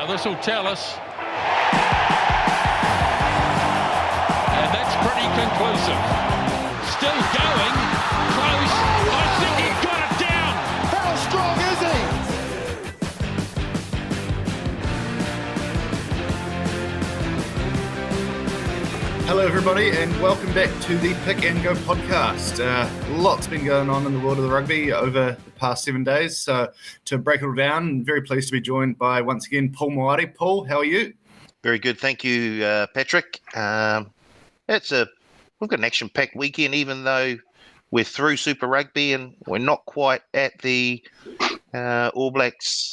Now this will tell us. And that's pretty conclusive. Still going. Close. I think he got it down. How strong is he? Hello everybody and welcome back to the Pick and Go podcast. Lots been going on in the world of the rugby over the past 7 days. So to break it all down, I'm very pleased to be joined by, once again, Paul Maori. Paul, how are you? Very good, thank you, Patrick. We've got an action-packed weekend, even though we're through Super Rugby and we're not quite at the All Blacks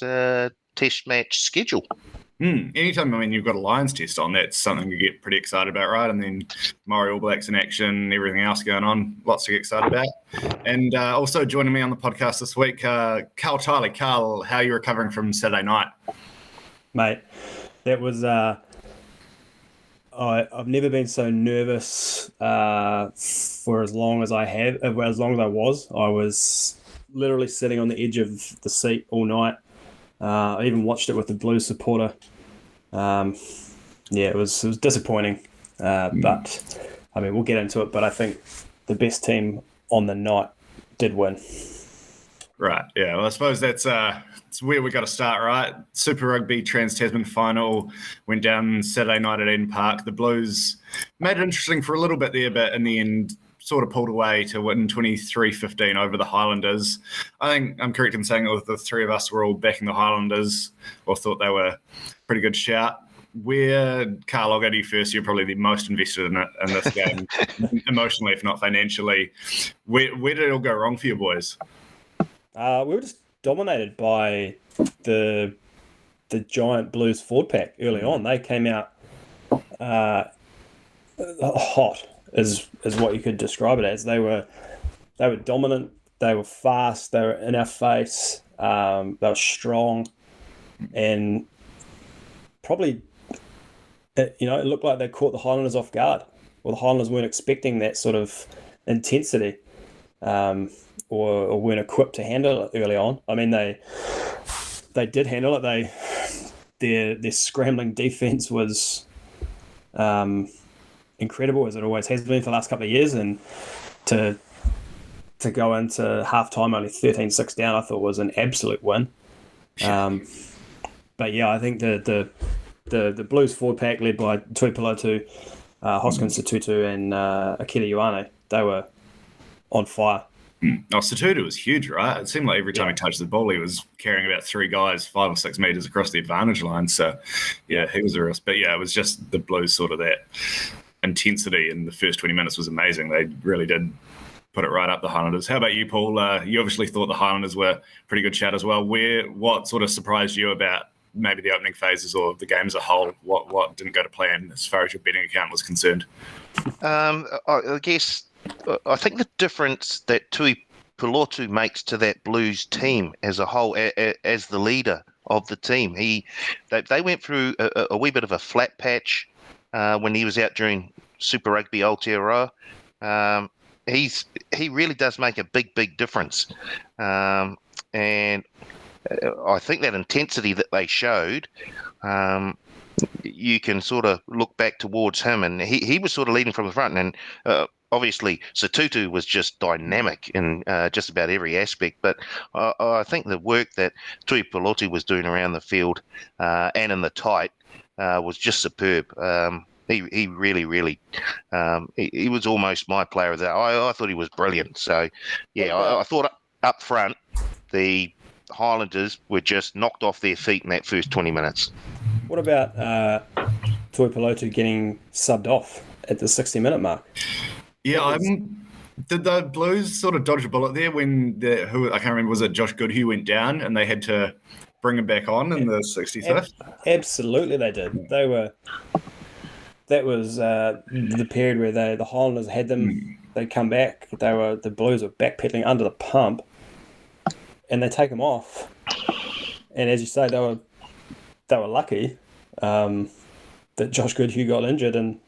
test match schedule. Anytime, you've got a Lions test on, that's something you get pretty excited about, right? And then Maori All Blacks in action, everything else going on, lots to get excited about. And also joining me on the podcast this week, Carl Tiley. Carl, how are you recovering from Saturday night? Mate, that was... I've never been so nervous for as long as I have, as long as I was. I was literally sitting on the edge of the seat all night. I even watched it with the Blues supporter. It was disappointing, but I mean we'll get into it. But I think the best team on the night did win. Right. Yeah. Well, I suppose that's it's where we got to start, right? Super Rugby Trans-Tasman final went down Saturday night at Eden Park. The Blues made it interesting for a little bit there, but in the end, sort of pulled away to win 23-15 over the Highlanders. I think I'm correct in saying that the three of us were all backing the Highlanders or thought they were a pretty good shout. Carl, I'll go to you first. You're probably the most invested in this game, emotionally, if not financially. Where did it all go wrong for you boys? We were just dominated by the giant Blues forward pack early on. They came out hot. Is what you could describe it as. They were dominant. They were fast. They were in our face. They were strong, and probably, it looked like they caught the Highlanders off guard. Well, the Highlanders weren't expecting that sort of intensity, or weren't equipped to handle it early on. I mean, they did handle it. Their scrambling defense was incredible, as it always has been for the last couple of years, and to go into half-time only 13-6 down, I thought was an absolute win. But yeah, I think the Blues forward pack led by Tuipulotu, Hoskins Satutu and Akira Ioane, they were on fire. Satutu was huge, right? It seemed like every time he touched the ball, he was carrying about three guys 5 or 6 meters across the advantage line. So, yeah, he was a risk. But yeah, it was just the Blues sort of that intensity in the first 20 minutes was amazing. They really did put it right up the Highlanders. How about you, Paul? You obviously thought the Highlanders were a pretty good shout as well. What sort of surprised you about maybe the opening phases or the game as a whole? What didn't go to plan as far as your betting account was concerned? I guess I think the difference that Tuipulotu makes to that Blues team as a whole, as the leader of the team, they went through a wee bit of a flat patch when he was out during Super Rugby Aotearoa. He really does make a big difference, and I think that intensity that they showed, you can sort of look back towards him, and he was sort of leading from the front, and obviously Satutu was just dynamic in just about every aspect. But I think the work that Tuipulotu was doing around the field and in the tight was just superb. He really, he was almost my player of the day. I thought he was brilliant. So, yeah, I thought up front, the Highlanders were just knocked off their feet in that first 20 minutes. What about Tuipulotu getting subbed off at the 60-minute mark? Yeah, did the Blues sort of dodge a bullet there when I can't remember, was it Josh Goodhue went down and they had to bring him back on in the 65th? Absolutely, they did. That was the period where the Highlanders had them. They come back. The Blues were backpedaling under the pump, and they take them off. And as you say, they were lucky that Josh Goodhue got injured. And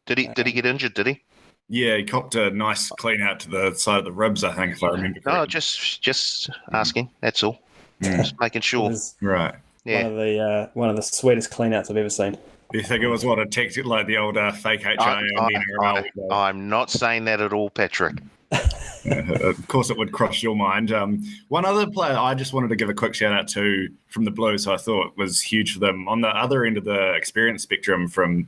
did he get injured? Did he? Yeah, he copped a nice clean out to the side of the ribs, I think, if I remember correctly. No, just asking. That's all. Just making sure. Right. Yeah. One of the sweetest cleanouts I've ever seen. You think it was what a tactic like the old fake HIA and the NRL? I'm not saying that at all, Patrick. Of course, it would cross your mind. One other player I just wanted to give a quick shout out to from the Blues, I thought was huge for them on the other end of the experience spectrum from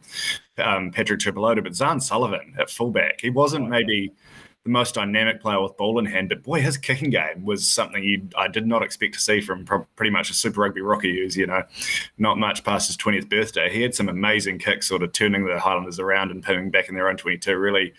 Patrick Tripolota, but Zahn Sullivan at fullback. He wasn't maybe the most dynamic player with ball in hand, but boy, his kicking game was something I did not expect to see from pretty much a Super Rugby rookie who's, not much past his 20th birthday. He had some amazing kicks, sort of turning the Highlanders around and pinning back in their own 22, really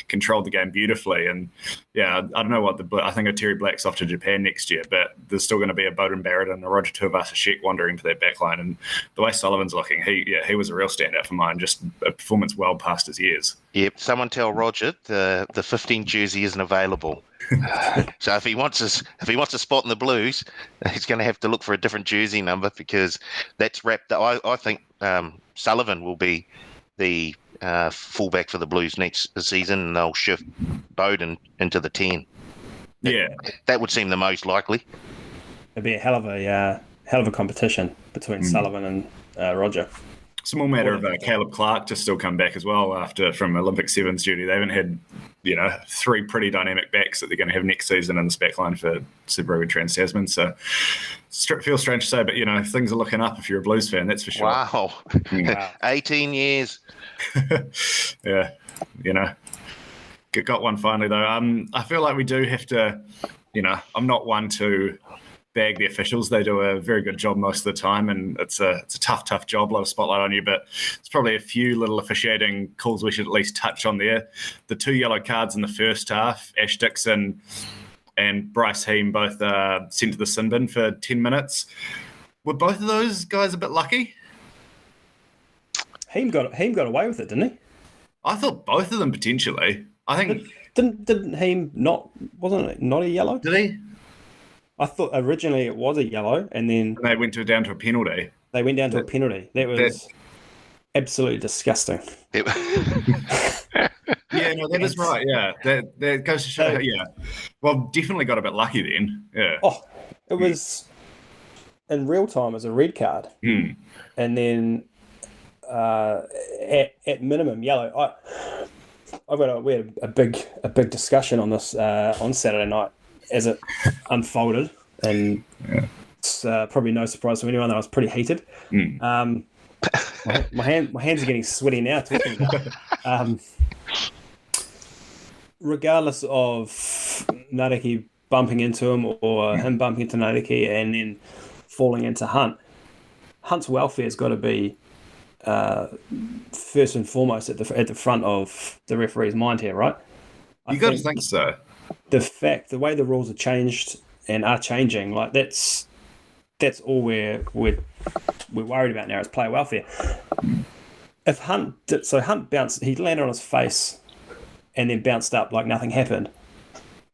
controlled the game beautifully. And yeah, I don't know what I think a Terry Black's off to Japan next year, but there's still going to be a Beauden Barrett and a Roger Tuivasa-Sheck wandering to that backline. And the way Sullivan's looking, he was a real standout for mine, just a performance well past his years. Yep, someone tell Roger the 15 jersey isn't available. So if he wants a spot in the Blues, he's going to have to look for a different jersey number, because that's wrapped up. I think Sullivan will be the fullback for the Blues next season, and they'll shift Beauden into the 10. That would seem the most likely. It'd be a hell of a competition between Sullivan and Roger. Small matter of Caleb Clark to still come back as well from Olympic Sevens duty. They haven't had, three pretty dynamic backs that they're going to have next season in this backline for Super Rugby Trans-Tasman. So feels strange to say, but things are looking up if you're a Blues fan. That's for sure. Wow. 18 years. Yeah, got one finally though. I feel like we do have to. I'm not one to bag the officials. They do a very good job most of the time, and it's a tough job, a lot of spotlight on you, but it's probably a few little officiating calls we should at least touch on there. The 2 yellow cards in the first half, Ash Dixon and Bryce Heem both sent to the sin bin for 10 minutes. Were both of those guys a bit lucky? Heem got away with it, didn't he? I thought both of them potentially. I think didn't Heem wasn't it not a yellow? Did he? I thought originally it was a yellow, and then they went down to a penalty. They went down to a penalty. That was absolutely disgusting. Yeah, no, that is right. Yeah, that goes to show. Yeah, well, definitely got a bit lucky then. Yeah. Oh, it was in real time as a red card, and then at minimum yellow. We had a big discussion on this on Saturday night as it unfolded, and it's probably no surprise to anyone that I was pretty heated. My hands are getting sweaty now talking about it. Regardless of Nareki bumping into him or him bumping into Nareki and then falling into Hunt's welfare has got to be first and foremost at the front of the referee's mind here, right? You got to think so. The way the rules are changed and are changing, like that's all we're worried about now is player welfare. If Hunt bounced, he landed on his face and then bounced up like nothing happened.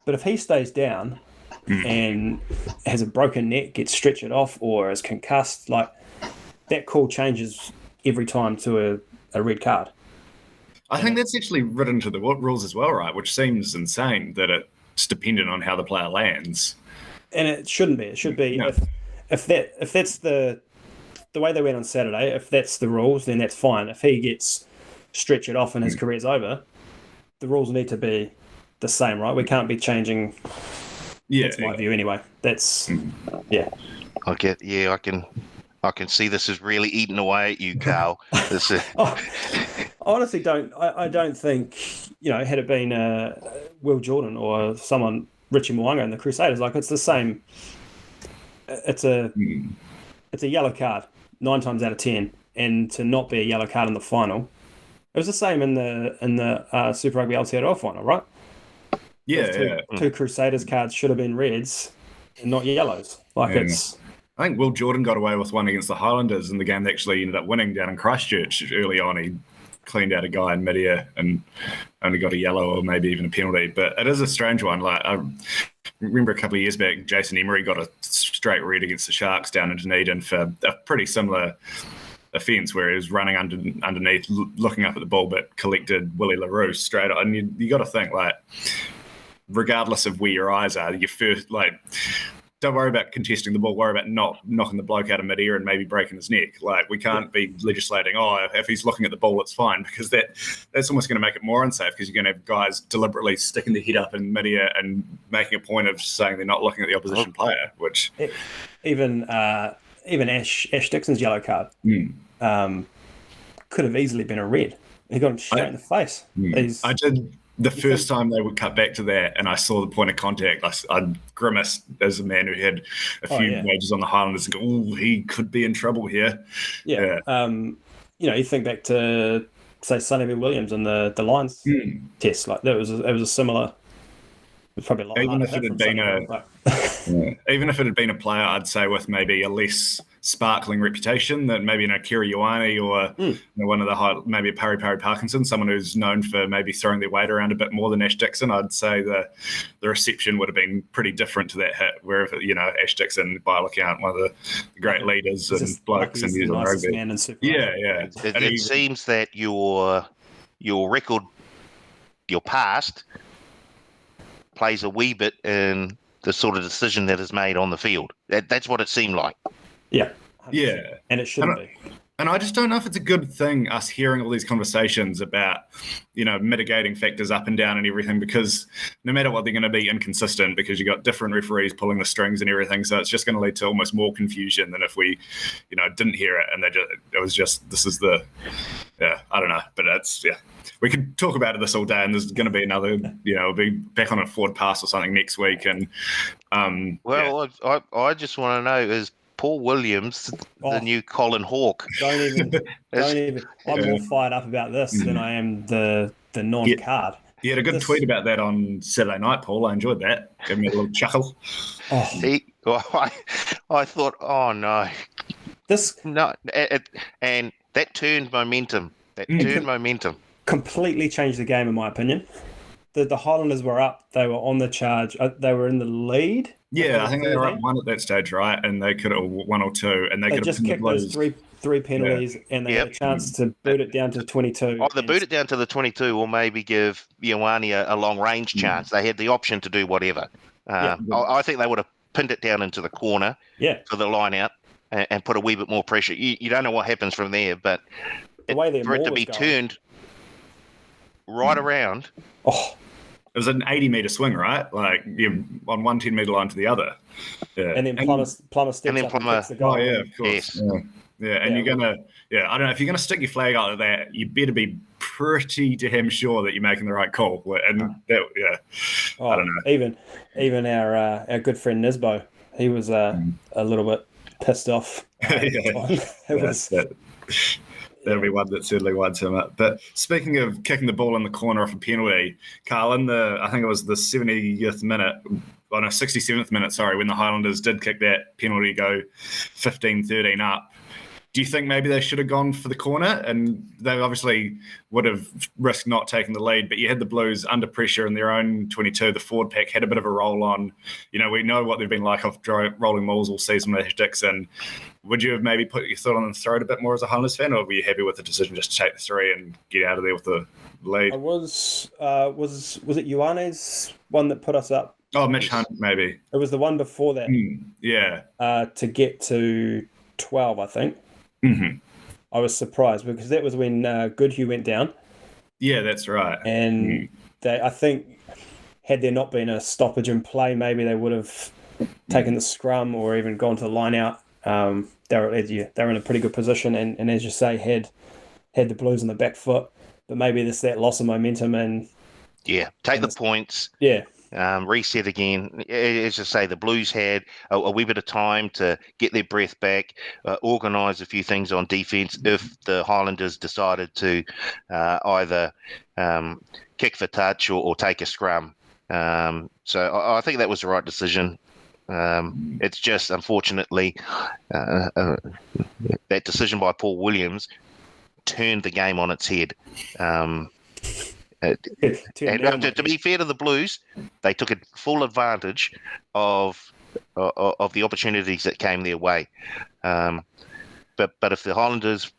But if he stays down and has a broken neck, gets stretchered off, or is concussed, like that call changes every time to a red card. I think that's actually written into the rules as well, right? Which seems insane that it's dependent on how the player lands. And it shouldn't be. It should be if that's the way they went on Saturday. If that's the rules, then that's fine. If he gets stretchered off and his career's over, the rules need to be the same, right? We can't be changing. Yeah, that's my view anyway. That's I can see this is really eating away at you, Carl. I honestly don't. I don't think, had it been Will Jordan or someone, Richie Mwanga and the Crusaders, like it's the same. It's a yellow card 9 times out of 10, and to not be a yellow card in the final, it was the same in the Super Rugby Aotearoa final, right? Yeah, two Crusaders cards should have been reds and not yellows. I think Will Jordan got away with one against the Highlanders in the game they actually ended up winning down in Christchurch early on. He cleaned out a guy in mid-air and only got a yellow or maybe even a penalty. But it is a strange one. Like I remember a couple of years back, Jason Emery got a straight red against the Sharks down in Dunedin for a pretty similar offence where he was running underneath, looking up at the ball, but collected Willie LaRue straight on. And you got to think, like, regardless of where your eyes are, your first, like, don't worry about contesting the ball. Worry about not knocking the bloke out of midair and maybe breaking his neck. Like, we can't be legislating, if he's looking at the ball, it's fine, because that's almost going to make it more unsafe, because you're going to have guys deliberately sticking their head up in midair and making a point of saying they're not looking at the opposition player, which... Even Ash Dixon's yellow card could have easily been a red. He got him straight in the face. I did... The first time they would cut back to that and I saw the point of contact, I grimaced as a man who had a few wages on the Highlanders and go, oh, he could be in trouble here. Yeah. You think back to, say, Sonny Williams and the Lions test. Like, it was a similar... Probably a lot even if it had been even if it had been a player, I'd say with maybe a less sparkling reputation, that maybe Kira Ioane or one of the maybe a Pari Parkinson, someone who's known for maybe throwing their weight around a bit more than Ash Dixon, I'd say the reception would have been pretty different to that hit. Where Ash Dixon, by all account, one of the great leaders and blokes in New Zealand rugby. It seems that your record, your past, plays a wee bit in the sort of decision that is made on the field. That's what it seemed like. Yeah. 100%. Yeah. And it shouldn't be. And I just don't know if it's a good thing, us hearing all these conversations about, mitigating factors up and down and everything, because no matter what, they're going to be inconsistent, because you've got different referees pulling the strings and everything. So it's just going to lead to almost more confusion than if we, didn't hear it. And I don't know. But we could talk about this all day, and there's going to be another, we'll be back on a forward pass or something next week. And I just want to know, is Paul Williams the new Colin Hawke? Don't even. I'm more fired up about this than I am the non-card. You had a good tweet about that on Saturday night, Paul. I enjoyed that. Gave me a little chuckle. I thought, oh no, and that turned momentum. Completely changed the game, in my opinion. The Highlanders were up. They were on the charge. They were in the lead. Yeah, I think they were up one at that stage, right? And they could have one or two, and they could just kicked those three penalties, and they had a chance to boot it down to 22. Either boot it down to the 22, or maybe give Ioane a long range chance. They had the option to do whatever. I think they would have pinned it down into the corner for the line out and put a wee bit more pressure. You don't know what happens from there, but for it to be turned right around. It was an 80-metre swing, right? Like, on one 10-metre line to the other. Yeah. And then Plummer steps up and kicks the goal. Oh, yeah, of course. Yes. And you're going to... Yeah, I don't know. If you're going to stick your flag out like that, you better be pretty damn sure that you're making the right call. And I don't know. Even our good friend Nisbo, he was a little bit pissed off. That'll be one that certainly winds him up. But speaking of kicking the ball in the corner off a penalty, Carl, I think it was the 70th minute, 67th minute, when the Highlanders did kick that penalty, go 15-13 up. Do you think maybe they should have gone for the corner? And they obviously would have risked not taking the lead, but you had the Blues under pressure in their own 22. The forward pack had a bit of a roll on. We know what they've been like off rolling mauls all season with Ash Dixon. Would you have maybe put your thought on the throat a bit more as a Highlanders fan, or were you happy with the decision just to take the three and get out of there with the lead? I was it Ioane's one that put us up? Oh, Mitch Hunt, maybe. It was the one before that. To get to 12, I think. Mm-hmm. I was surprised because that was when Goodhue went down. Yeah, that's right. And I think, had there not been a stoppage in play, maybe they would have taken the scrum or even gone to the line out. They were in a pretty good position, and as you say, had the Blues on the back foot. But maybe there's that loss of momentum and take the points. Yeah. Reset again. As I say, the Blues had a wee bit of time to get their breath back, organise a few things on defence if the Highlanders decided to either kick for touch or take a scrum. So I think that was the right decision. It's just, unfortunately, that decision by Paul Williams turned the game on its head. To be fair to the Blues, they took a full advantage of the opportunities that came their way. But if the Highlanders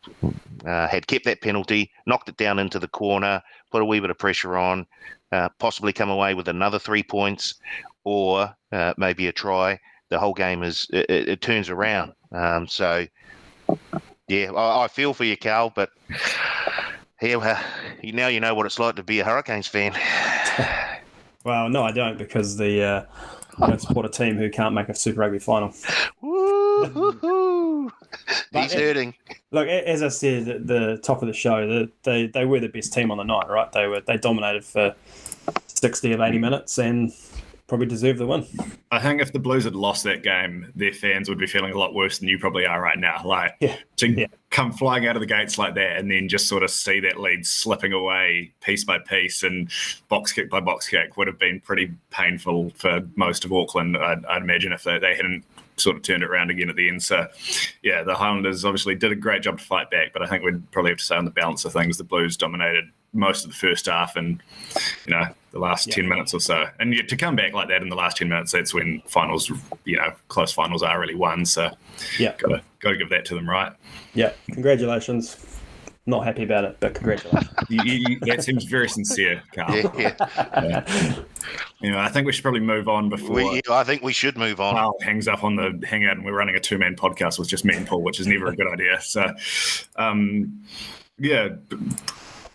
had kept that penalty, knocked it down into the corner, put a wee bit of pressure on, possibly come away with another 3 points or maybe a try, the whole game it turns around. So yeah, I feel for you, Carl, but now you know what it's like to be a Hurricanes fan. Well, no, I don't, because I don't support a team who can't make a Super Rugby final. Woo-hoo-hoo. He's hurting. Look, as I said at the top of the show, they were the best team on the night, right? They dominated for 60 of 80 minutes and probably deserved the win. I think if the Blues had lost that game, their fans would be feeling a lot worse than you probably are right now. Like, to come flying out of the gates like that and then just sort of see that lead slipping away piece by piece and box kick by box kick would have been pretty painful for most of Auckland, I'd imagine, if they hadn't sort of turned it around again at the end. So, yeah, the Highlanders obviously did a great job to fight back, but I think we'd probably have to say on the balance of things, the Blues dominated most of the first half and, the last 10 minutes or so. And to come back like that in the last 10 minutes, that's when finals, close finals are really won. So, got to give that to them, right? Yeah, congratulations. Not happy about it, but congratulations. That seems very sincere, Carl. Yeah. I think we should probably move on before. I think we should move on. Carl hangs up on the hangout, and we're running a 2-man podcast with just me and Paul, which is never a good idea. So,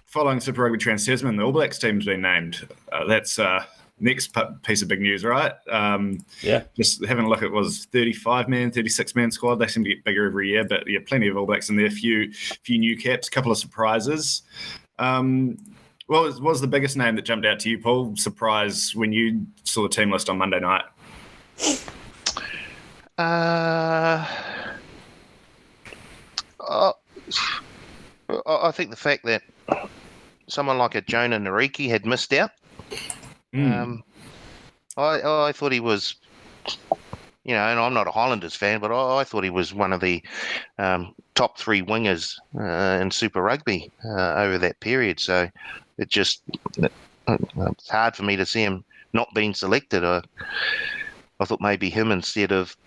following Super Rugby Trans-Tasman, the All Blacks team's been named. That's next piece of big news, right? Just having a look, it was 35-man, 36-man squad. They seem to get bigger every year, but plenty of All Blacks in there. A few new caps, a couple of surprises. What was the biggest name that jumped out to you, Paul? Surprise when you saw the team list on Monday night? I think the fact that someone like a Jonah Nariki had missed out. I thought he was, and I'm not a Highlanders fan, but I thought he was one of the top 3 wingers in Super Rugby over that period. So it's hard for me to see him not being selected. I thought maybe him instead of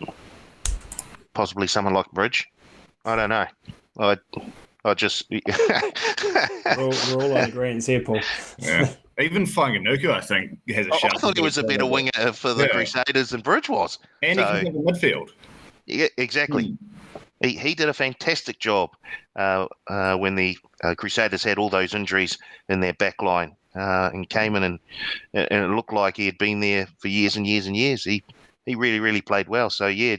possibly someone like Bridge. I don't know. I just we're all on agreement here, Paul. Yeah. Even Whanganuku, I think, has a shout. I thought he was a better winger for the Crusaders than Bridge was. And he can play the midfield. Yeah, exactly. He did a fantastic job when the Crusaders had all those injuries in their back line and came in and it looked like he had been there for years and years and years. He really, really played well. So, yeah,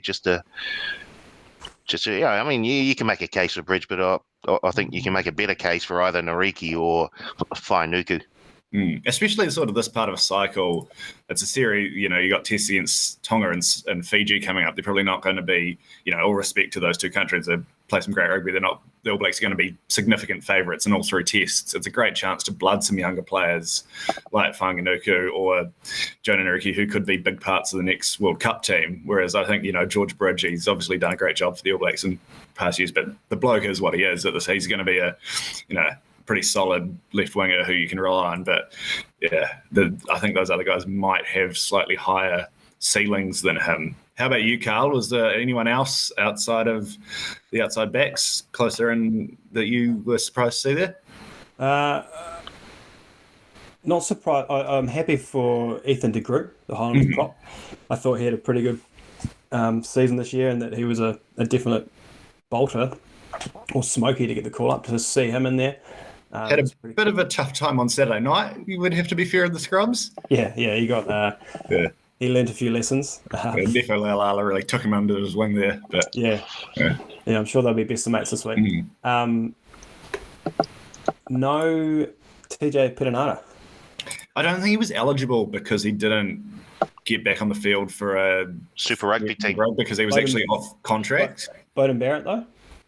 I mean, you can make a case for Bridge, but I think you can make a better case for either Nariki or Whainuku. Especially sort of this part of a cycle. It's a series, you got Test against Tonga and Fiji coming up. They're probably not going to be, all respect to those two countries. They play some great rugby. The All Blacks are going to be significant favourites in all 3 tests. It's a great chance to blood some younger players like Whanganuku or Jonah Nariki, who could be big parts of the next World Cup team. Whereas I think, George Bridge, he's obviously done a great job for the All Blacks in past years, but the bloke is what he is. He's going to be a, pretty solid left winger who you can rely on. But I think those other guys might have slightly higher ceilings than him. How about you, Carl? Was there anyone else outside of the outside backs closer in that you were surprised to see there? Not surprised. I'm happy for Ethan de Groot, the Highlanders prop. I thought he had a pretty good season this year, and that he was a definite bolter or smoky to get the call up. To see him in there. Had a bit of a tough time on Saturday night. You would have to be fair in the scrums. Yeah, he got. He learned a few lessons. Defo Leilala really took him under his wing there. But I'm sure they'll be best of mates this week. No TJ Perenara. I don't think he was eligible because he didn't get back on the field for a Super Rugby team because he was actually off contract. Bowden Barrett though.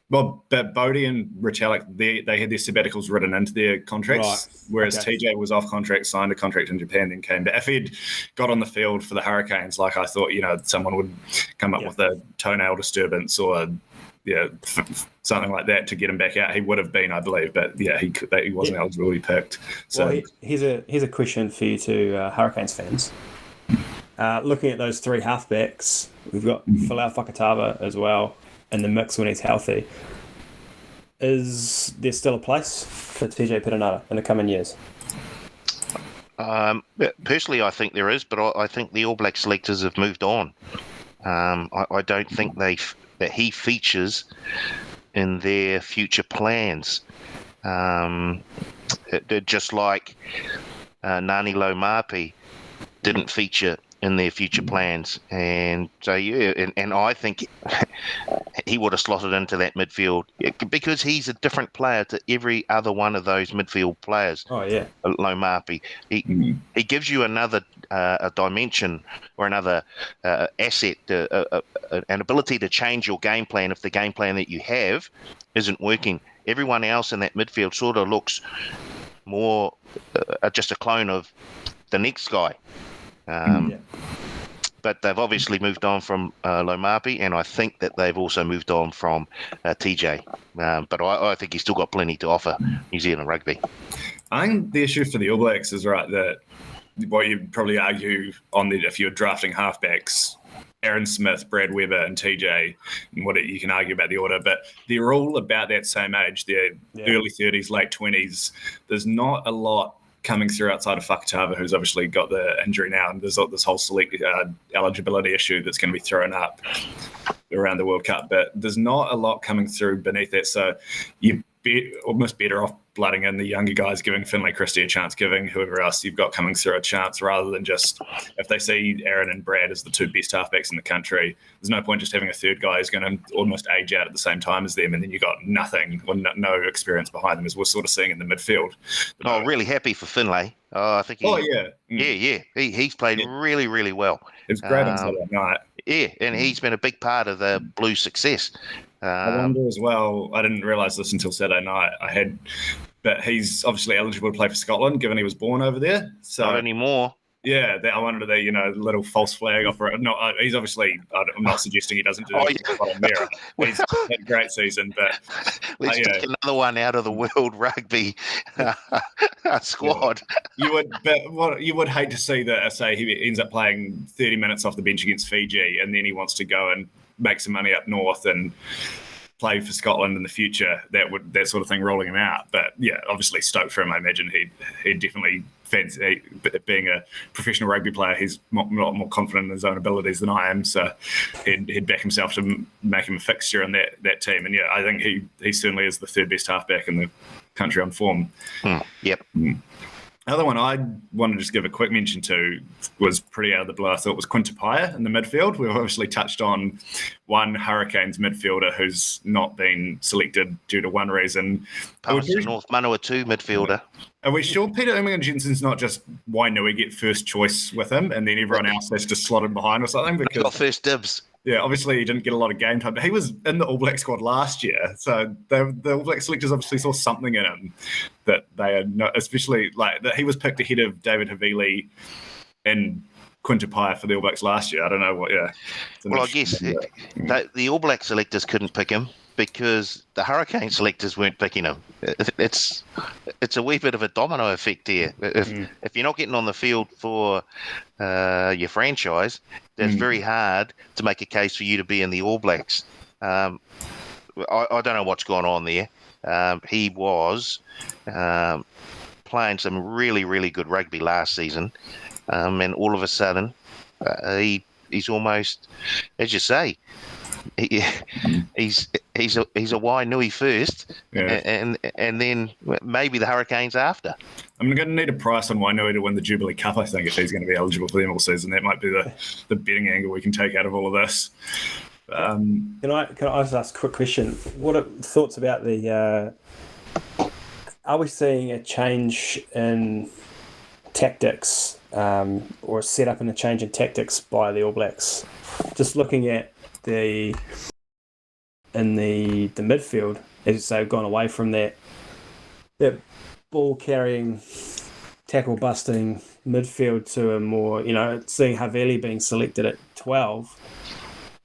Well, but Bodie and Retallick, they had their sabbaticals written into their contracts, whereas TJ was off contract, signed a contract in Japan, then came back. If he'd got on the field for the Hurricanes, like I thought, someone would come up with a toenail disturbance or something like that to get him back out. He would have been, I believe, but he wasn't eligible to be picked. So well, here's a question for you two Hurricanes fans. Looking at those 3 halfbacks, we've got Folau Fakatava as well in the mix when he's healthy. Is there still a place for TJ Perenara in the coming years? Personally, I think there is, but I think the All Black selectors have moved on. I don't think that he features in their future plans. Just like Ngāni Laumapi didn't feature in their future plans, and so and I think he would have slotted into that midfield because he's a different player to every other one of those midfield players. Oh yeah, Laumapi. He gives you another a dimension or another asset, an ability to change your game plan if the game plan that you have isn't working. Everyone else in that midfield sort of looks more just a clone of the next guy. But they've obviously moved on from Laumapi, and I think that they've also moved on from TJ. But I think he's still got plenty to offer New Zealand rugby. I think the issue for the All Blacks is right that what you'd probably argue if you're drafting halfbacks, Aaron Smith, Brad Weber, and TJ, and you can argue about the order, but they're all about that same age. They're early 30s, late 20s. There's not a lot coming through outside of Fakatava, who's obviously got the injury now, and there's this whole select eligibility issue that's going to be thrown up around the World Cup. But there's not a lot coming through beneath that, so you're almost better off blooding in the younger guys, giving Finlay Christie a chance, giving whoever else you've got coming through a chance, rather than just, if they see Aaron and Brad as the two best halfbacks in the country, there's no point just having a third guy who's going to almost age out at the same time as them, and then you've got nothing or no experience behind them, as we're sort of seeing in the midfield. Really happy for Finlay. I think he's played really, really well. It's great on Saturday night. Yeah, and he's been a big part of the Blues' success. I wonder as well, I didn't realise this until Saturday night, but he's obviously eligible to play for Scotland, given he was born over there. So, not anymore. Yeah, I wondered the little false flag offer. No, he's obviously, I'm not suggesting he doesn't do it on mirror. He's had a great season, but let's take another one out of the World Rugby squad. You would hate to see that, say he ends up playing 30 minutes off the bench against Fiji, and then he wants to go and make some money up north and play for Scotland in the future. That sort of thing rolling him out. But yeah, obviously stoked for him. I imagine he'd definitely fancy being a professional rugby player. He's a lot more confident in his own abilities than I am, so he'd back himself to make him a fixture in that team. And yeah, I think he certainly is the third best halfback in the country on form. Yep. Another one I want to just give a quick mention to was pretty out of the blue. I thought was Quinta Paia in the midfield. We've obviously touched on one Hurricanes midfielder who's not been selected due to one reason. North Manawatu midfielder. Are we sure Peter Umaga-Jensen's not just Wainui get first choice with him and then everyone else has to slot him behind or something? Because got first dibs. Yeah, obviously he didn't get a lot of game time, but he was in the All Black squad last year. So the All Black selectors obviously saw something in him that they had not, especially like that he was picked ahead of David Havili and Quinta Paia for the All Blacks last year. I don't know what, Well, I guess the All Black selectors couldn't pick him because the Hurricane selectors weren't picking him. It's a wee bit of a domino effect here. If you're not getting on the field for your franchise, it's very hard to make a case for you to be in the All Blacks. I don't know what's going on there. He was playing some really, really good rugby last season, and all of a sudden, he's almost, as you say, he's a Wainui first, and then maybe the Hurricanes after. I'm going to need a price on Wainui to win the Jubilee Cup, I think, if he's going to be eligible for them all season. That might be the betting angle we can take out of all of this. Can I just ask a quick question? What are thoughts about the? Are we seeing a change in tactics, or a setup and a change in tactics by the All Blacks? Just looking at the midfield, as they've gone away from that ball carrying, tackle busting midfield to a more, seeing Havili being selected at 12,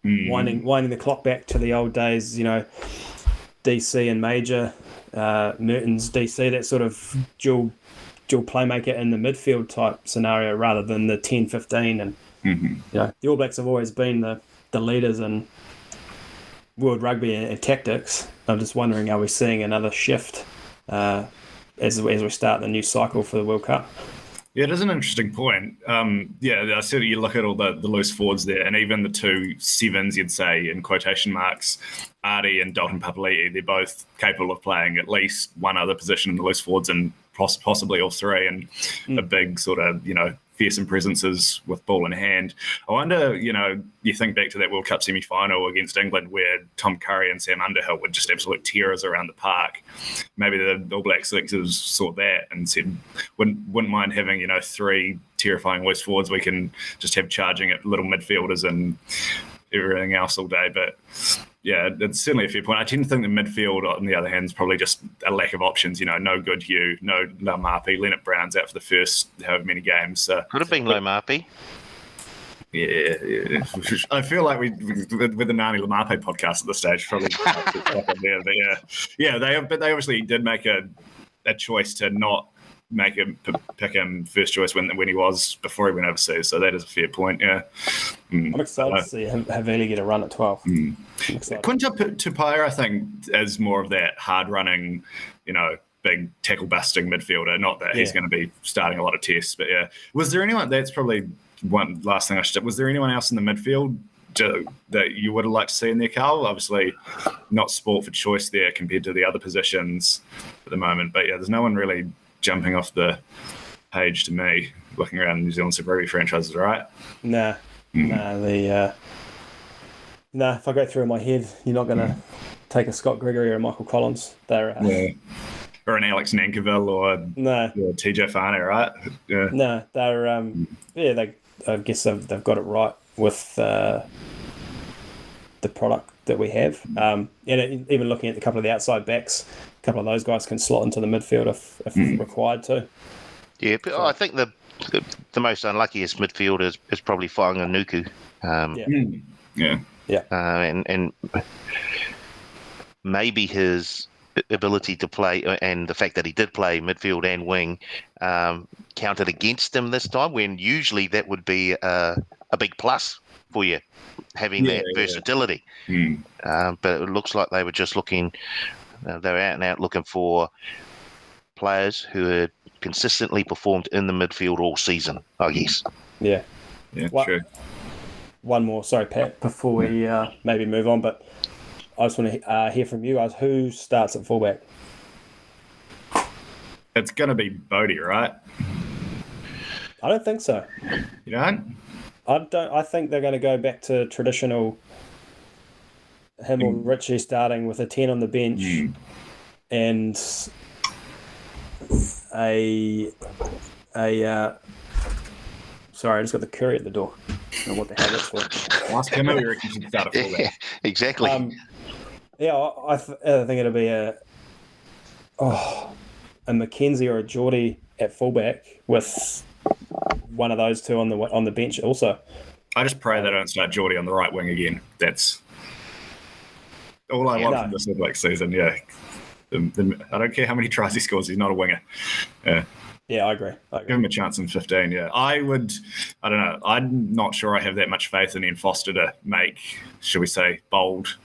winding the clock back to the old days, DC and Major, Mertens, DC, that sort of dual playmaker in the midfield type scenario rather than the 10-15. And the All Blacks have always been the leaders in world rugby and tactics. I'm just wondering, are we seeing another shift as we start the new cycle for the World Cup? Yeah, it is an interesting point. I said you look at all the loose forwards there, and even the two sevens, you'd say, in quotation marks, Artie and Dalton Papali'i, they're both capable of playing at least one other position in the loose forwards and possibly all three, and a big sort of, fearsome presences with ball in hand. I wonder, you think back to that World Cup semi-final against England where Tom Curry and Sam Underhill were just absolute terrors around the park. Maybe the All Black selectors saw that and said, wouldn't mind having, three terrifying loose forwards. We can just have charging at little midfielders and everything else all day. But yeah, it's certainly a fair point. I tend to think the midfield, on the other hand, is probably just a lack of options. No good Hugh, no Laumapi. Leonard Brown's out for the first however many games. Could have been Laumapi. Yeah. I feel like we with the Nani Laumapi podcast at this stage, probably. They obviously did make a choice to not pick him first choice when he was before he went overseas. So that is a fair point. Yeah, I'm excited to see Havili get a run at 12. Quinta Tupaia, I think, is more of that hard running, big tackle busting midfielder. Not that he's going to be starting a lot of tests, but yeah. Was there anyone? That's probably one last thing I should. Was there anyone else in the midfield that you would have liked to see in there, Carl? Obviously, not sport for choice there compared to the other positions at the moment. But yeah, there's no one really jumping off the page to me, looking around New Zealand Super Rugby franchises, right? Nah. If I go through in my head, you're not going to take a Scott Gregory or a Michael Collins. They're or an Alex Nankivell or TJ Farney, right? Yeah. No, they're I guess they've got it right with the product that we have. And even looking at a couple of the outside backs, a couple of those guys can slot into the midfield if required to. Yeah, but I think the most unluckiest midfielder is probably Whaanga Nuku. And maybe his ability to play and the fact that he did play midfield and wing counted against him this time, when usually that would be a big plus for you, having that versatility. But it looks like they were just looking, they were out and out looking for players who had consistently performed in the midfield all season, I guess. Yeah, true. One more, sorry, Pat, before we maybe move on, but I just want to hear from you guys. Who starts at fullback? It's going to be Bodie, right? I don't think so. You don't? I think they're going to go back to traditional him or Richie starting with a 10 on the bench and sorry, I just got the curry at the door. I don't know what the hell that's for. Ask him who you reckon should start at fullback. Exactly. I think it'll be a Mackenzie or a Geordie at fullback with one of those two on the bench also. I just pray they don't start Geordie on the right wing again. That's all I want from this All Black season. Yeah, I don't care how many tries he scores. He's not a winger. Yeah, I agree. Give him a chance in 15. Yeah, I don't know. I'm not sure I have that much faith in Ian Foster to make, shall we say, bold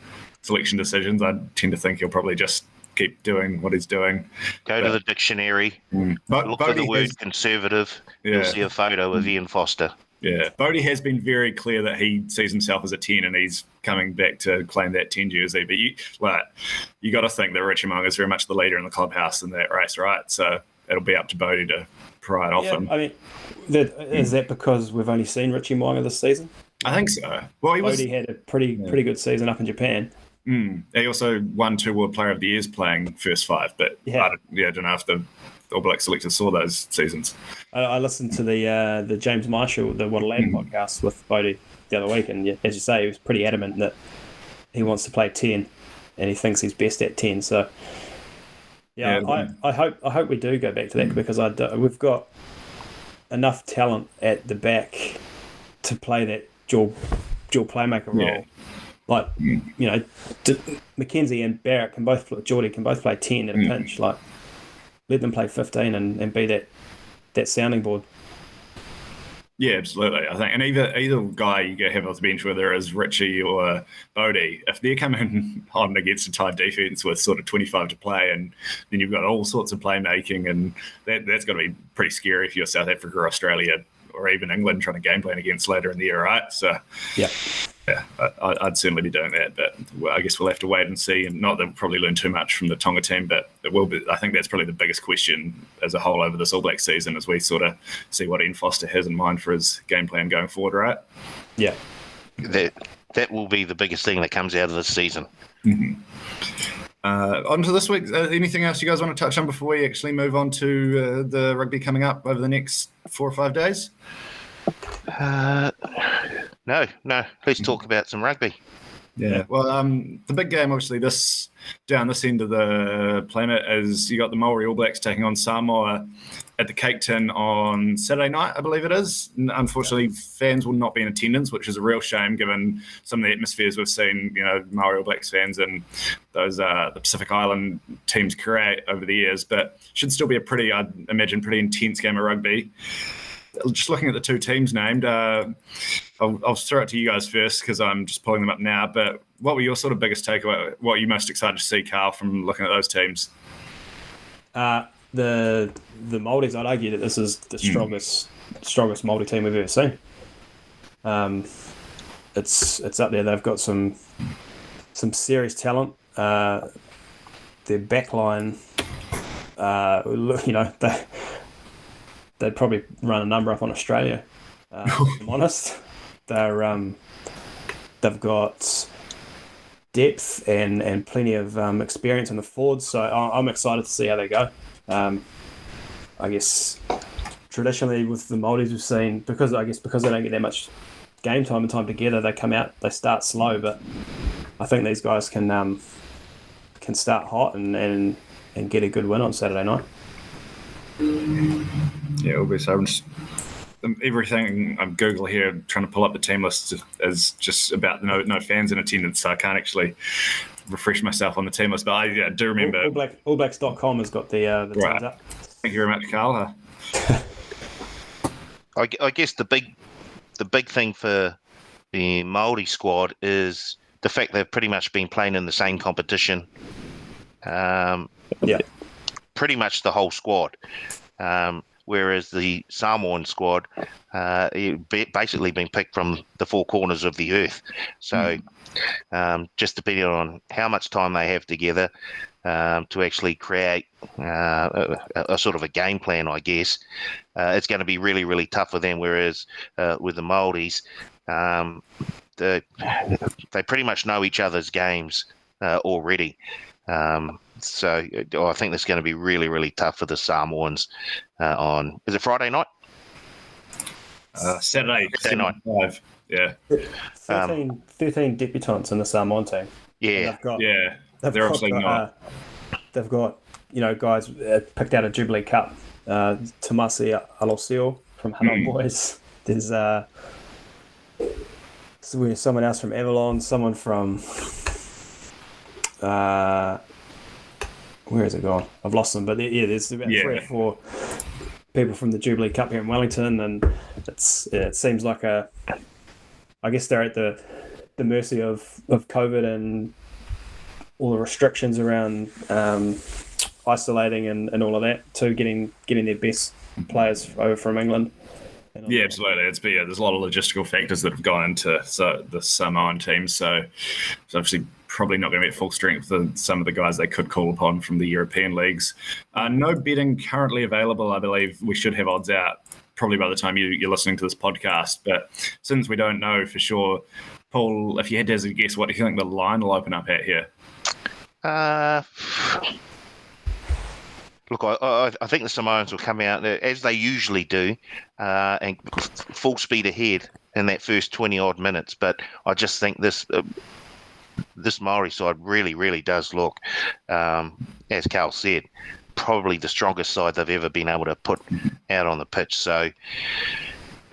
selection decisions. I tend to think he'll probably just keep doing what he's doing. Go to the dictionary, look for the word conservative, you'll see a photo of Ian Foster. Yeah, Bodie has been very clear that he sees himself as a 10 and he's coming back to claim that 10 jersey. But you got to think that Richie Mo'unga is very much the leader in the clubhouse in that race, right? So it'll be up to Bodie to pry it off him. I mean, is that because we've only seen Richie Mo'unga this season? I think so. Well, Bodie had a pretty good season up in Japan. He also won 2 World Player of the Years playing first 5, but I don't know if the All Black selectors saw those seasons. I listened to the James Marshall, the What a Lad podcast with Bodie the other week, and as you say, he was pretty adamant that he wants to play 10 and he thinks he's best at 10. So I hope we do go back to that because we've got enough talent at the back to play that dual playmaker role. Yeah. Like, Mackenzie and Barrett Geordie can both play 10 at a pinch. Like, let them play 15 and be that sounding board. Yeah, absolutely. I think, and either guy you have off the bench, whether it's Richie or Bodie, if they're coming on against a tight defense with sort of 25 to play, and then you've got all sorts of playmaking, and that's got to be pretty scary if you're South Africa or Australia or even England trying to game plan against later in the year, right? So, Yeah. yeah, I'd certainly be doing that, but I guess we'll have to wait and see. And not that we'll probably learn too much from the Tonga team, but it will be. I think that's probably the biggest question as a whole over this All Black season, as we sort of see what Ian Foster has in mind for his game plan going forward, right? Yeah. That will be the biggest thing that comes out of this season. Mm-hmm. On to this week. Anything else you guys want to touch on before we actually move on to the rugby coming up over the next 4 or 5 days? No. Let's talk about some rugby. Yeah. Well, the big game, obviously, down this end of the planet is you got the Maori All Blacks taking on Samoa at the Cake Tin on Saturday night, I believe it is. Unfortunately, fans will not be in attendance, which is a real shame given some of the atmospheres we've seen, Maori All Blacks fans and those the Pacific Island teams create over the years. But should still be I'd imagine, pretty intense game of rugby. Just looking at the two teams named, I'll throw it to you guys first because I'm just pulling them up now. But what were your sort of biggest takeaway? What are you most excited to see, Carl, from looking at those teams? The Māoris, I'd argue that this is the strongest Māori team we've ever seen. It's up there. They've got some serious talent. Their backline, they'd probably run a number up on Australia. If I'm honest, they've got depth and plenty of experience in the forwards, so I'm excited to see how they go. I guess traditionally with the Māoris we've seen, because they don't get that much game time and time together, they come out, they start slow, but I think these guys can start hot and get a good win on Saturday night. Yeah, it'll be so. Everything I'm Google here, trying to pull up the team list, is just about no fans in attendance, so I can't actually refresh myself on the team list. But I do remember Allblacks.com has got the right. teams up. Thank you very much, Carl. I guess the big thing for the Maori squad is the fact they've pretty much been playing in the same competition. Pretty much the whole squad. Whereas the Samoan squad basically been picked from the four corners of the earth. So just depending on how much time they have together to actually create a sort of a game plan, I guess, it's going to be really, really tough for them. Whereas with the Māoris, they pretty much know each other's games already. So I think that's going to be really, really tough for the Samoans is it Friday night? Saturday night. 5. Yeah. 13 debutants in the Samoan team. Yeah. They're obviously not. They've got, guys picked out a Jubilee Cup. Tamasi Alosio from Hana Boys. There's someone else from Avalon, someone from where has it gone? I've lost them, but there's about 3 or 4 people from the Jubilee Cup here in Wellington, and it seems like I guess they're at the mercy of COVID and all the restrictions around isolating and all of that, to getting their best players over from England. Yeah, absolutely. There's a lot of logistical factors that have gone into the Samoan team, so it's obviously probably not going to be at full strength for some of the guys they could call upon from the European leagues. No betting currently available. I believe we should have odds out probably by the time you're listening to this podcast, but since we don't know for sure, Paul, if you had to hazard a guess, what do you think the line will open up at here? Look, I think the Samoans will come out as they usually do, and full speed ahead in that first 20-odd minutes. But I just think this Maori side really, really does look, as Carl said, probably the strongest side they've ever been able to put out on the pitch. So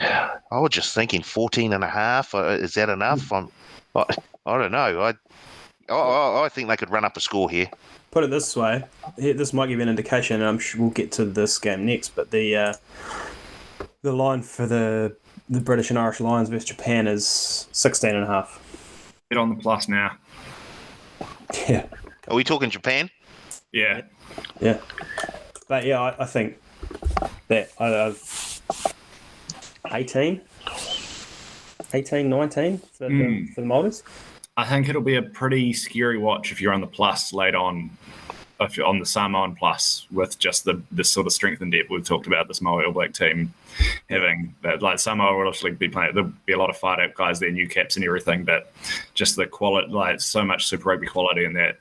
I was just thinking 14.5. Is that enough? I don't know. I think they could run up a score here. Put it this way, this might give you an indication, and I'm sure we'll get to this game next, but the line for the the British and Irish Lions versus Japan is 16.5. Get on the plus now. Yeah. Are we talking Japan? Yeah. Yeah. But yeah, I think that 18, 19 for the Māoris. I think it'll be a pretty scary watch if you're on the plus late on, if you're on the Samoan plus with just the sort of strength and depth we've talked about this Maori All Black team having. That, like Samoa will actually be playing. There'll be a lot of fight out guys there, new caps and everything, but just the quality, like so much Super Rugby quality in that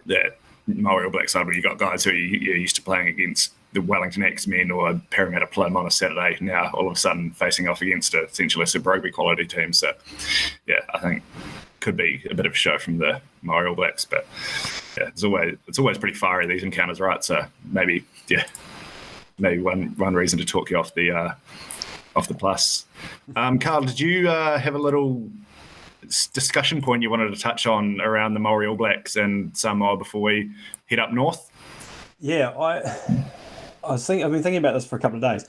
that Maori All Black side where you got guys who you're used to playing against the Wellington X-Men or Parramatta Plum on a Saturday, now all of a sudden facing off against essentially a Super Rugby quality team. So, yeah, I think could be a bit of a show from the Maori All Blacks, but yeah, it's always pretty fiery, these encounters, right? So maybe one reason to talk you off the plus. Carl, did you have a little discussion point you wanted to touch on around the Maori All Blacks and Samoa before we head up north? Yeah, I've been thinking about this for a couple of days,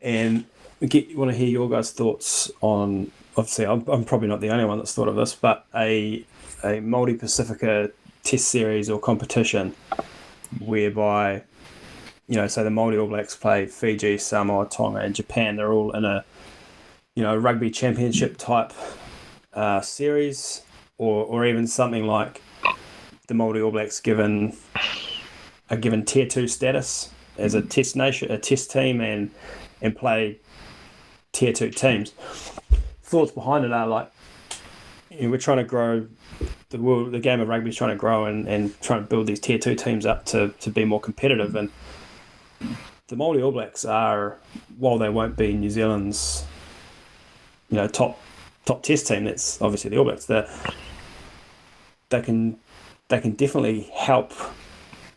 and want to hear your guys' thoughts on. Obviously, I'm probably not the only one that's thought of this, but a Māori Pacifica Test series or competition whereby, say the Māori All Blacks play Fiji, Samoa, Tonga, and Japan. They're all in a, rugby championship type series, or even something like the Māori All Blacks are given Tier 2 status as a test nation, a test team, and play Tier 2 teams. Thoughts behind it are like, we're trying to grow the game of rugby is trying to grow and trying to build these Tier 2 teams up to be more competitive. And the Māori All Blacks are, while they won't be New Zealand's top test team, that's obviously the All Blacks, they can definitely help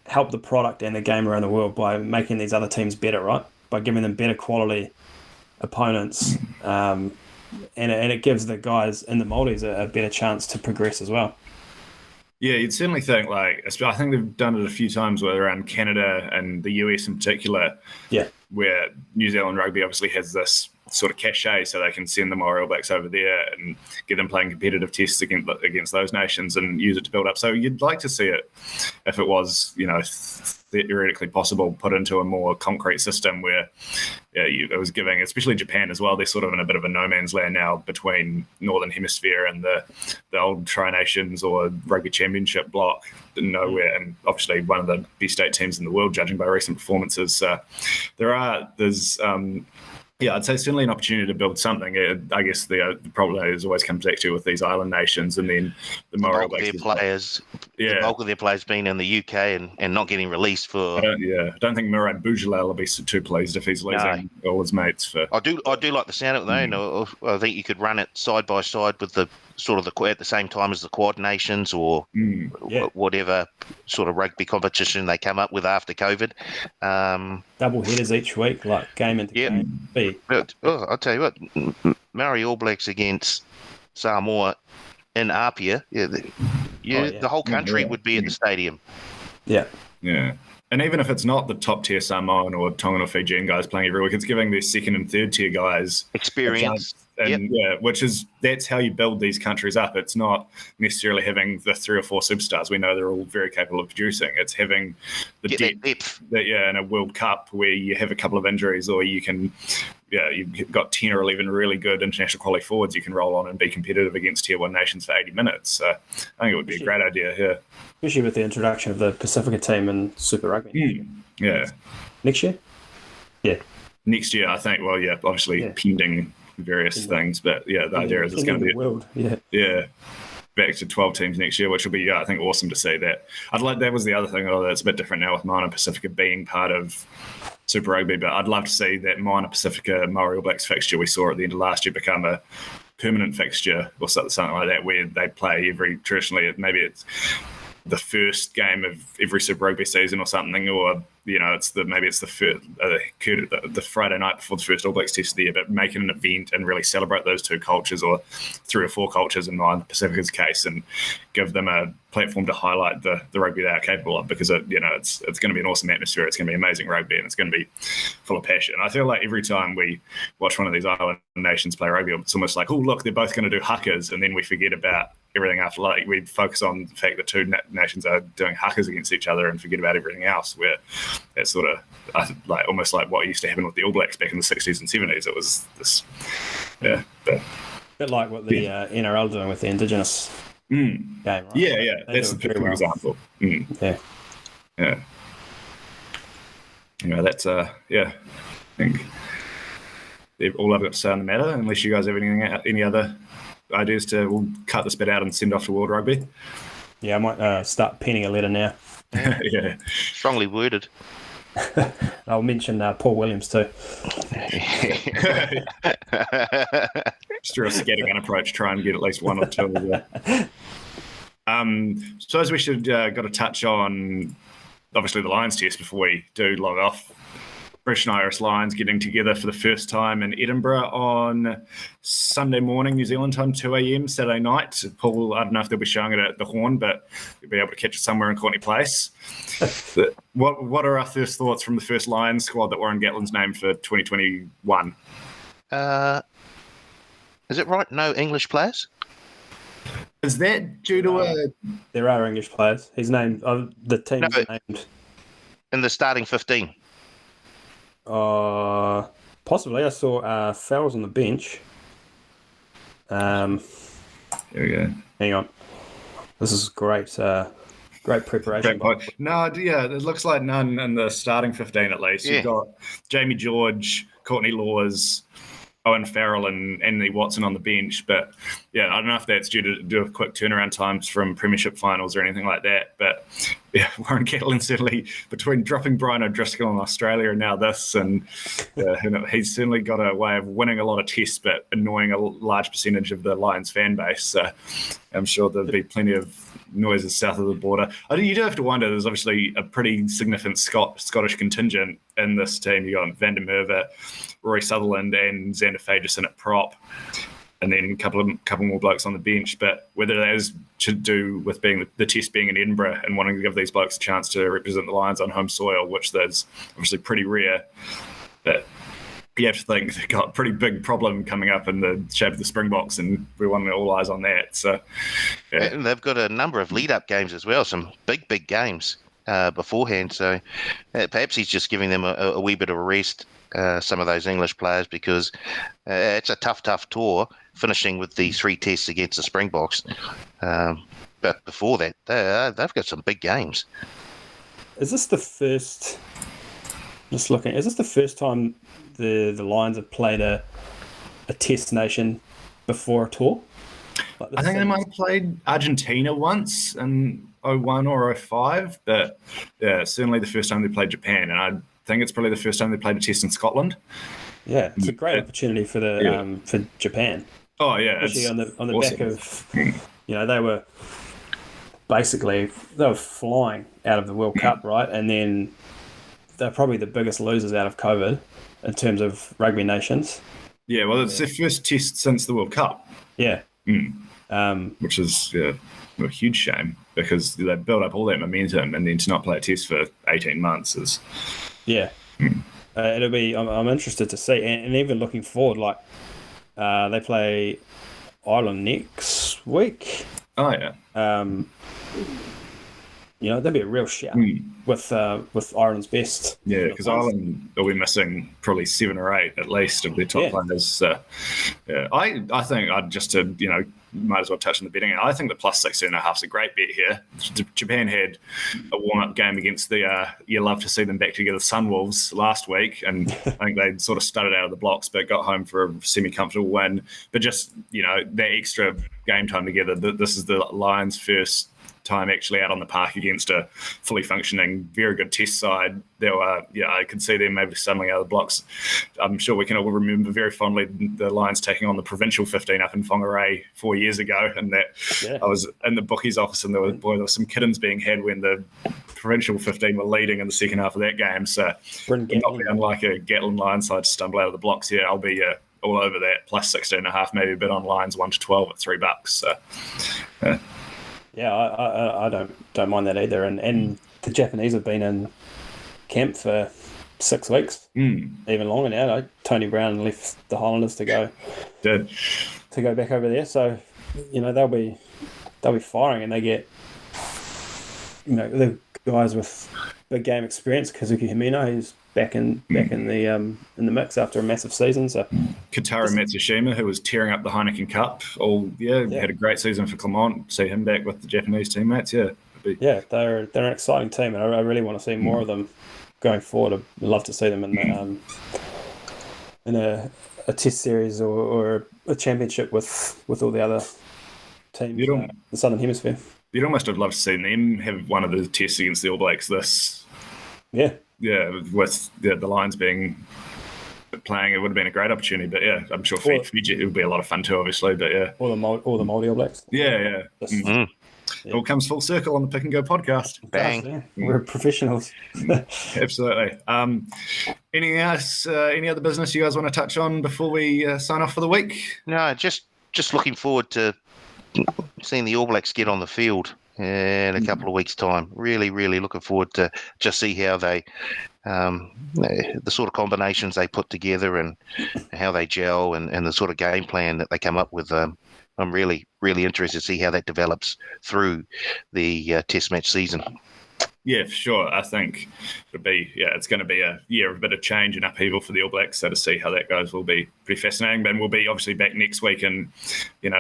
the product and the game around the world by making these other teams better, right? By giving them better quality opponents, and it gives the guys in the Māoris a better chance to progress as well. Yeah, you'd certainly think, I think they've done it a few times around Canada and the US in particular, where New Zealand rugby obviously has this sort of cachet, so they can send the Maori All Blacks over there and get them playing competitive tests against those nations and use it to build up. So you'd like to see it, if it was, theoretically possible, put into a more concrete system where it was giving, especially Japan as well, they're sort of in a bit of a no man's land now between Northern Hemisphere and the old Tri-Nations or Rugby Championship block, nowhere, and obviously one of the best 8 teams in the world, judging by recent performances. I'd say certainly an opportunity to build something. I guess the problem is always comes back to with these island nations, and then the Maori the bulk of their players being in the UK and not getting released for. I don't think Murad Boujela will be too pleased if he's losing all his mates. For I do like the sound of it though. I think you could run it side by side with the sort of at the same time as the Quad Nations or whatever sort of rugby competition they come up with after COVID. Double headers each week, like game into game. But I'll tell you what, Maori All Blacks against Samoa in Apia, the whole country would be at the stadium. Yeah. Yeah. And even if it's not the top tier Samoan or Tongan or Fijian guys playing every week, it's giving their second and third tier guys experience. And that's how you build these countries up. It's not necessarily having the 3 or 4 superstars we know they're all very capable of producing. It's having the depth in a World Cup where you have a couple of injuries, or you can, you've got 10 or 11 really good international quality forwards you can roll on and be competitive against Tier 1 nations for 80 minutes. So I think it would be a great idea here. Especially with the introduction of the Pacifica team in Super Rugby. Yeah. Next year? Yeah. Next year, I think, obviously pending various things, but the idea is it's going to be world. Back to 12 teams next year, which will be I think awesome to see that. That was the other thing, although it's a bit different now with Minor Pacifica being part of Super Rugby, but I'd love to see that Minor Pacifica Maori All Blacks fixture we saw at the end of last year become a permanent fixture or something like that, where they play traditionally, maybe it's the first game of every Super Rugby season or something, or it's the Friday night before the first All Blacks test of the year, but make it an event and really celebrate those two cultures, or 3 or 4 cultures in Pacifica's case, and give them a platform to highlight the rugby they are capable of, because it's going to be an awesome atmosphere, it's going to be amazing rugby, and it's going to be full of passion. I feel like every time we watch one of these island nations play rugby, it's almost like, oh look, they're both going to do huckers, and then we forget about everything after. Like, we focus on the fact that 2 nations are doing huckers against each other and forget about everything else, where it's sort of like almost like what used to happen with the All Blacks back in the 60s and 70s. It was this, a bit like what the NRL doing with the Indigenous game, right? Yeah, that's the perfect example. Yeah. That's I think all I've got to say on the matter, unless you guys have any other ideas we'll cut this bit out and send off to World Rugby. Yeah, I might start penning a letter now. Yeah. Strongly worded. I'll mention Paul Williams too. Just through a scattergun approach, try and get at least 1 or 2 of that. So as we should got to touch on, obviously, the Lions test before we do log off. British and Irish Lions getting together for the first time in Edinburgh on Sunday morning, New Zealand time, 2 a.m, Saturday night. Paul, I don't know if they'll be showing it at the Horn, but you'll be able to catch it somewhere in Courtney Place. What are our first thoughts from the first Lions squad that Warren Gatlin's named for 2021? Is it right? No English players? Is that due to There are English players. He's named. The team's named. In the starting 15? Possibly. I saw Farrell's on the bench. Here we go. Hang on. This is great. Great preparation. It looks like none in the starting 15 at least. You've got Jamie George, Courtney Laws, Owen Farrell and Anthony Watson on the bench. But I don't know if that's due to do a quick turnaround times from premiership finals or anything like that. But Warren Catlin certainly, between dropping Brian O'Driscoll in Australia and now this, and he's certainly got a way of winning a lot of tests but annoying a large percentage of the Lions fan base. So I'm sure there'll be plenty of noises south of the border. You do have to wonder, there's obviously a pretty significant Scottish contingent in this team. You got Van der Merwe, Rory Sutherland and Xander Fagerson at prop, and then a couple more blokes on the bench. But whether that is to do with being the test being in Edinburgh and wanting to give these blokes a chance to represent the Lions on home soil, which is obviously pretty rare, but you have to think they've got a pretty big problem coming up in the shape of the Springboks, and we want all eyes on that. So, And they've got a number of lead-up games as well, some big games beforehand. So perhaps he's just giving them a wee bit of a rest, some of those English players, because it's a tough tour, finishing with the 3 tests against the Springboks. But before that, they've got some big games. Is this the first? Just looking, is this the first time the Lions have played a test nation before a tour? I think they might have played Argentina once in 01 or 05, but certainly the first time they played Japan, and I think it's probably the first time they played a test in Scotland. Yeah, it's a great opportunity for for Japan. Oh yeah, especially on the awesome. back of they were flying out of the World Cup, right? And then they're probably the biggest losers out of COVID in terms of rugby nations. Yeah, well, it's their first test since the World Cup. Yeah. Which is a huge shame, because they built up all that momentum, and then to not play a test for 18 months is... Yeah. It'll be... I'm interested to see. And even looking forward, like, they play Ireland next week. Oh, yeah. That'd be a real shout with Ireland's best. Yeah, because Ireland will be missing probably 7 or 8 at least of their top players. So, I think I'd just might as well touch on the betting. I think the plus 16.5 is a great bet here. Japan had a warm-up game against the you love to see them back together Sunwolves last week, and I think they sort of started out of the blocks but got home for a semi-comfortable win. But just that extra game time together, this is the Lions' first time actually out on the park against a fully functioning, very good test side. There were, I could see them maybe stumbling out of the blocks. I'm sure we can all remember very fondly the Lions taking on the provincial 15 up in Whangarei 4 years ago, and that I was in the bookies office, and there was some kittens being had when the provincial 15 were leading in the second half of that game. So not be unlike a Gatlin Lions side to stumble out of the blocks here. I'll be all over that, plus 16.5, maybe a bit on Lions 1 to 12 at $3. So I don't mind that either. And the Japanese have been in camp for 6 weeks, even longer now. Tony Brown left the Highlanders to go back over there. So they'll be firing, and they get the guys with big game experience. Kazuki Himino, who's back in the mix after a massive season. So Kotaro Matsushima, who was tearing up the Heineken Cup, had a great season for Clermont. See him back with the Japanese teammates. They're an exciting team, and I really want to see more of them going forward. I'd love to see them in a test series or a championship with all the other teams in the Southern Hemisphere. You'd almost have loved to see them have one of the tests against the All Blacks this. With the Lions being playing, it would have been a great opportunity. But I'm sure Fiji it would be a lot of fun too, obviously. But all the Maori All Blacks. It all comes full circle on the Pick and Go podcast. Bang, we're professionals. Absolutely. Anything else? Any other business you guys want to touch on before we sign off for the week? No, just looking forward to seeing the All Blacks get on the field in a couple of weeks' time. Really, really looking forward to just see how they, the sort of combinations they put together and how they gel and the sort of game plan that they come up with. I'm really, really interested to see how that develops through the Test match season. Yeah, for sure. I think it's going to be a year of a bit of change and upheaval for the All Blacks. So to see how that goes will be pretty fascinating. But we'll be obviously back next week in,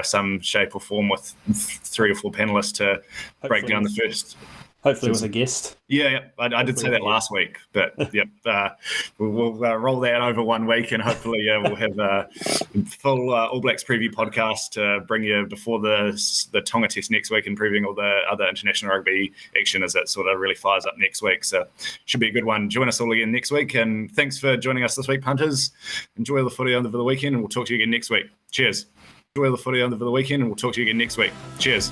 some shape or form with 3 or 4 panelists to break down the first. Hopefully with a guest. Yeah, I did say that last week, but we'll roll that over 1 week, and hopefully we'll have a full All Blacks preview podcast to bring you before the Tonga Test next week and previewing all the other international rugby action as it sort of really fires up next week. So should be a good one. Join us all again next week, and thanks for joining us this week, punters. Enjoy the footy over the weekend, and we'll talk to you again next week. Cheers. Enjoy the footy over the weekend, and we'll talk to you again next week. Cheers.